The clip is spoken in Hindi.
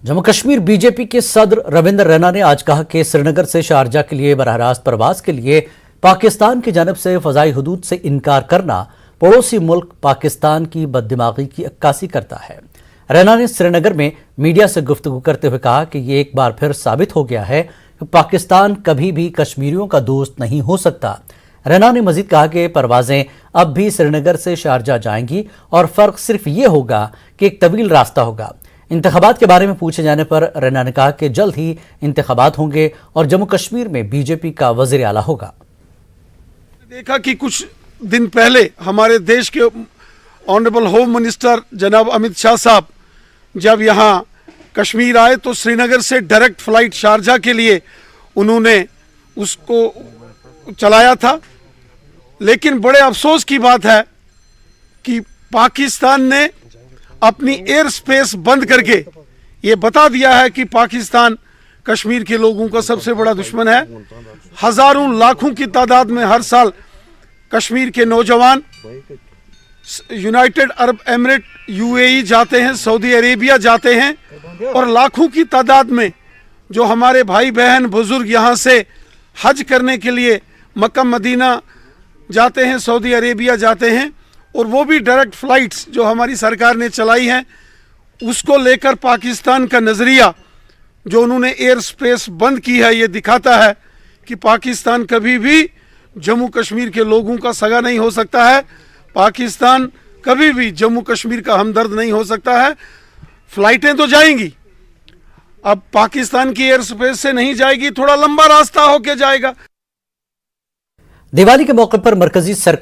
जम्मू कश्मीर बीजेपी के सदर रविंद्र रैना ने आज कहा कि श्रीनगर से शारजा के लिए बराह रास्त प्रवास के लिए पाकिस्तान की जानब से फजाई हुदूद से इनकार करना पड़ोसी मुल्क पाकिस्तान की बददिमागी की अक्कासी करता है। रैना ने श्रीनगर में मीडिया से गुफ्तगू करते हुए कहा कि ये एक बार फिर साबित हो गया है कि पाकिस्तान कभी भी कश्मीरियों का दोस्त नहीं हो सकता। रैना ने मजीद कहा कि परवाजें अब भी श्रीनगर से शारजा जाएंगी और फर्क सिर्फ ये होगा कि एक तवील रास्ता होगा। इंतखाबात के बारे में पूछे जाने पर रैना ने कहा कि जल्द ही इंतखाबात होंगे और जम्मू कश्मीर में बीजेपी का वजीर आला होगा। देखा कि कुछ दिन पहले हमारे देश के ऑनरेबल होम मिनिस्टर जनाब अमित शाह साहब जब यहाँ कश्मीर आए तो श्रीनगर से डायरेक्ट फ्लाइट शारजा के लिए उन्होंने उसको चलाया था। लेकिन बड़े अफसोस की बात है कि पाकिस्तान ने अपनी एयर स्पेस बंद करके ये बता दिया है कि पाकिस्तान कश्मीर के लोगों का सबसे बड़ा दुश्मन है। हजारों लाखों की तादाद में हर साल कश्मीर के नौजवान यूनाइटेड अरब एमिरेट यूएई जाते हैं, सऊदी अरेबिया जाते हैं और लाखों की तादाद में जो हमारे भाई बहन बुजुर्ग यहाँ से हज करने के लिए मक्का मदीना जाते हैं, सऊदी अरेबिया जाते हैं और वो भी डायरेक्ट फ्लाइट्स जो हमारी सरकार ने चलाई हैं उसको लेकर पाकिस्तान का नज़रिया जो उन्होंने एयर स्पेस बंद की है ये दिखाता है कि पाकिस्तान कभी भी जम्मू कश्मीर के लोगों का सगा नहीं हो सकता है। पाकिस्तान कभी भी जम्मू कश्मीर का हमदर्द नहीं हो सकता है। फ्लाइटें तो जाएंगी, अब पाकिस्तान की एयर स्पेस से नहीं जाएगी, थोड़ा लंबा रास्ता होके जाएगा। दिवाली के मौके पर मरकजी सरकार